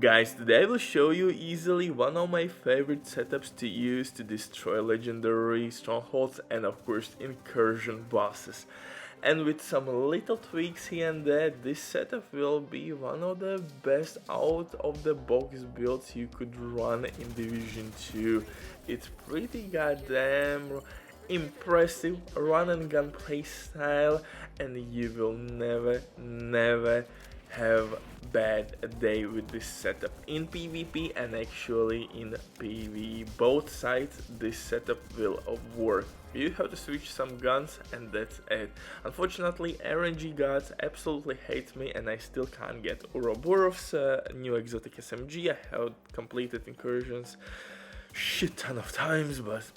Guys, today I will show you easily one of my favorite setups to use to destroy legendary strongholds and of course incursion bosses. And with some little tweaks here and there, this setup will be one of the best out of the box builds you could run in Division 2. It's pretty goddamn impressive run and gun playstyle, and you will never have bad day with this setup in PvP and actually in PvE. Both sides this setup will work. You have to switch some guns and that's it. Unfortunately, RNG gods absolutely hate me and I still can't get Ouroborov's new exotic SMG. I have completed incursions shit ton of times, but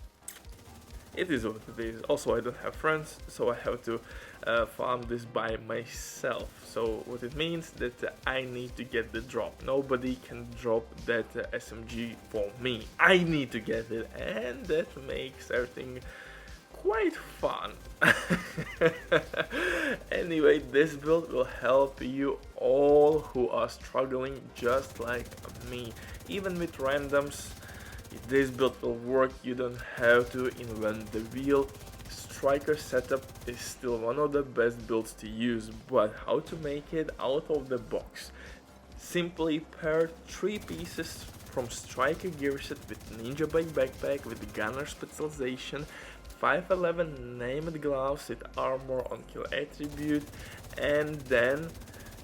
it is what it is. Also, I don't have friends, so I have to farm this by myself. So what it means that I need to get the drop. Nobody can drop that SMG for me. I need to get it, and that makes everything quite fun. Anyway, this build will help you all who are struggling just like me. Even with randoms, this build will work. You don't have to invent the wheel. Striker setup is still one of the best builds to use, but how to make it out of the box? Simply pair 3 pieces from Striker gear set with NinjaBike backpack with gunner specialization, 511 named gloves with armor on kill attribute, and then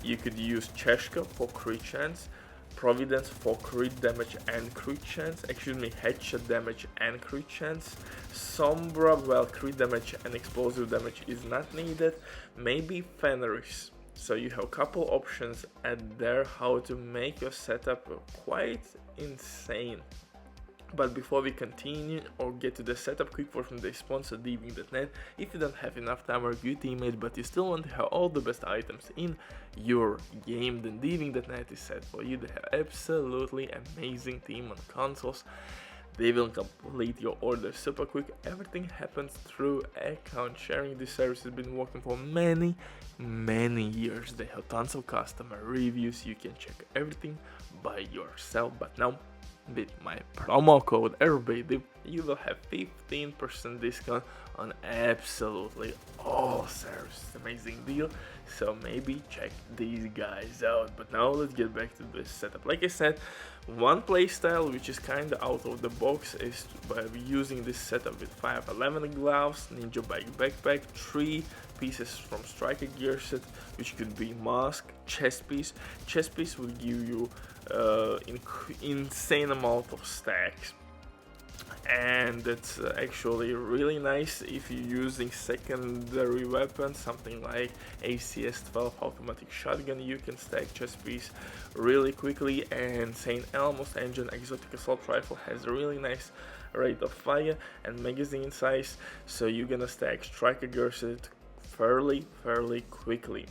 you could use CHEATCODE for crit chance, Providence for crit damage and crit chance, headshot damage and crit chance, Sombra, well, crit damage and explosive damage is not needed, maybe Fenris. So you have a couple options at there how to make your setup quite insane. But before we continue or get to the setup, quick word from the sponsor DMG.net. If you don't have enough time or good teammates but you still want to have all the best items in your game, then DMG.net is set for you. They have absolutely amazing team on consoles. They will complete your order super quick. Everything happens through account sharing. This service has been working for many years. They have tons of customer reviews. You can check everything by yourself. But now, with my promo code RBD, you will have 15% discount on absolutely all services. Amazing deal, so maybe check these guys out. But now let's get back to this setup. Like I said, one playstyle which is kinda out of the box is by using this setup with 511 gloves, NinjaBike backpack, 3 pieces from Striker gear set, which could be mask, chest piece. Chest piece will give you insane amount of stacks, and that's actually really nice if you're using secondary weapons, something like ACS-12 automatic shotgun. You can stack chest piece really quickly, and St. Elmo's engine exotic assault rifle has a really nice rate of fire and magazine size, so you're gonna stack Striker gear set fairly quickly.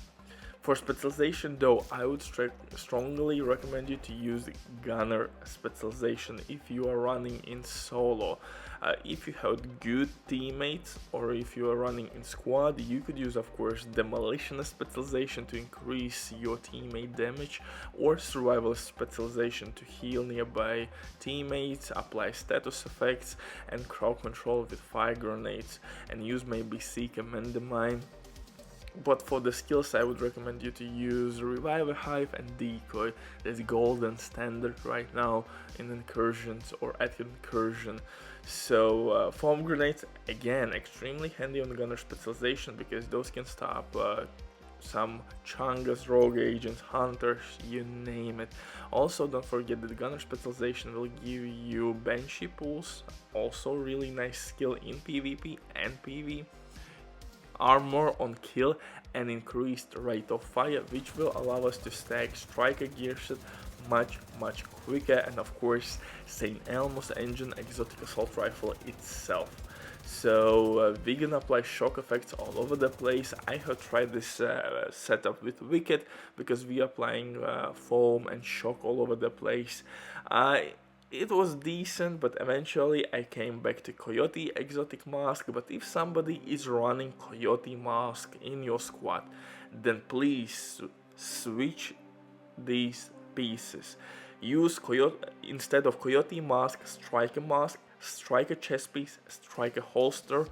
For specialization though, I would strongly recommend you to use gunner specialization if you are running in solo. If you have good teammates or if you are running in squad, you could use of course demolition specialization to increase your teammate damage, or survival specialization to heal nearby teammates, apply status effects and crowd control with fire grenades, and use maybe seek and mend the mine. But for the skills, I would recommend you to use Reviver Hive and Decoy. That's golden standard right now in incursions or at incursion. So foam grenades, again, extremely handy on gunner specialization because those can stop some Chungas, rogue agents, hunters, you name it. Also, don't forget that the gunner specialization will give you Banshee pulls, also really nice skill in PvP and PvE. Armor on kill and increased rate of fire, which will allow us to stack Striker gear set much quicker, and of course St. Elmo's engine exotic assault rifle itself. So we're gonna apply shock effects all over the place. I have tried this setup with Wicked because we are applying foam and shock all over the place. It was decent, but eventually I came back to Coyote exotic mask. But if somebody is running Coyote mask in your squad, then please switch these pieces. Use Coyote instead of Coyote mask, Striker chest piece, Striker holster,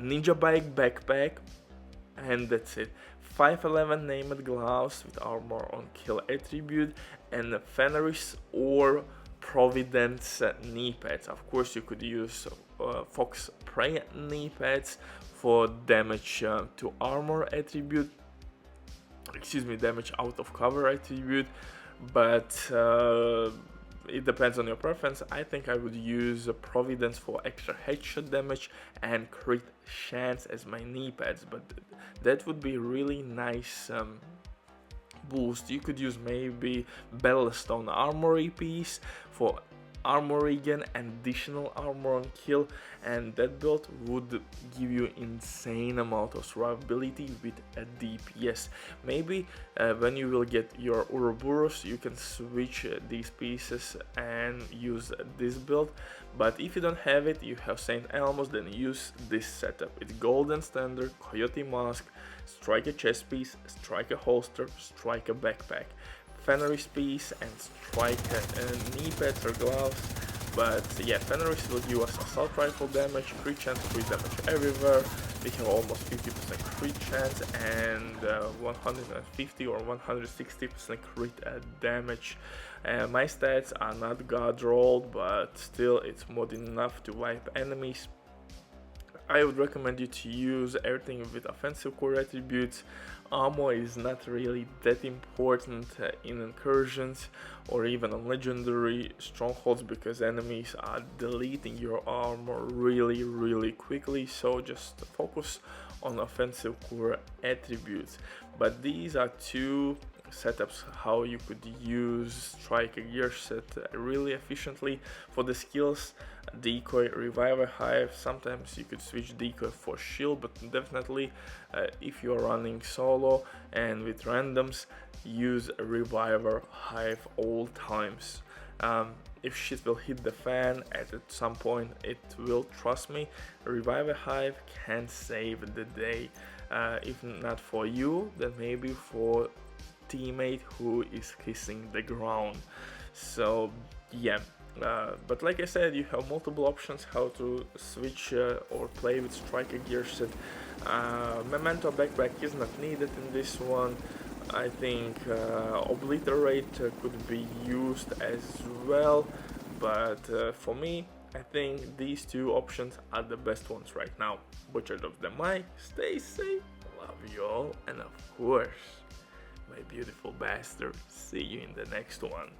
NinjaBike backpack, and that's it. 511 named gloves with armor on kill attribute, and Fenris or Providence knee pads. Of course, you could use Fox Prey knee pads for damage to armor attribute, damage out of cover attribute, but it depends on your preference. I think I would use Providence for extra headshot damage and crit chance as my knee pads, but that would be really nice boost. You could use maybe Bellstone armory piece for armor regen and additional armor on kill, and that build would give you insane amount of survivability with a DPS. Maybe when you will get your Ouroboros, you can switch these pieces and use this build, but if you don't have it, you have Saint Elmo's, then use this setup. It's Golden Standard, Coyote mask, Striker chest piece, Striker holster, Striker backpack, Fenris piece, and Striker knee pads or gloves. But yeah, Fenris will give us assault rifle damage, crit chance, crit damage everywhere. We have almost 50% crit chance and 150 or 160% crit damage. My stats are not god rolled, but still it's more than enough to wipe enemies. I would recommend you to use everything with offensive core attributes. Armor is not really that important in incursions or even on legendary strongholds, because enemies are deleting your armor really quickly, so just focus on offensive core attributes. But these are two setups how you could use Striker gear set really efficiently. For the skills, decoy, reviver, hive, sometimes you could switch decoy for shield, but definitely if you are running solo and with randoms, use reviver, hive all times. If shit will hit the fan at some point, it will, trust me. Reviver hive can save the day. If not for you, then maybe for teammate who is kissing the ground. So yeah, but like I said, you have multiple options how to switch or play with Striker gear set. Memento backpack is not needed in this one. I think Obliterate could be used as well, but for me, I think these two options are the best ones right now. Butchered of the mic, stay safe, love you all, and of course, my beautiful bastard, see you in the next one.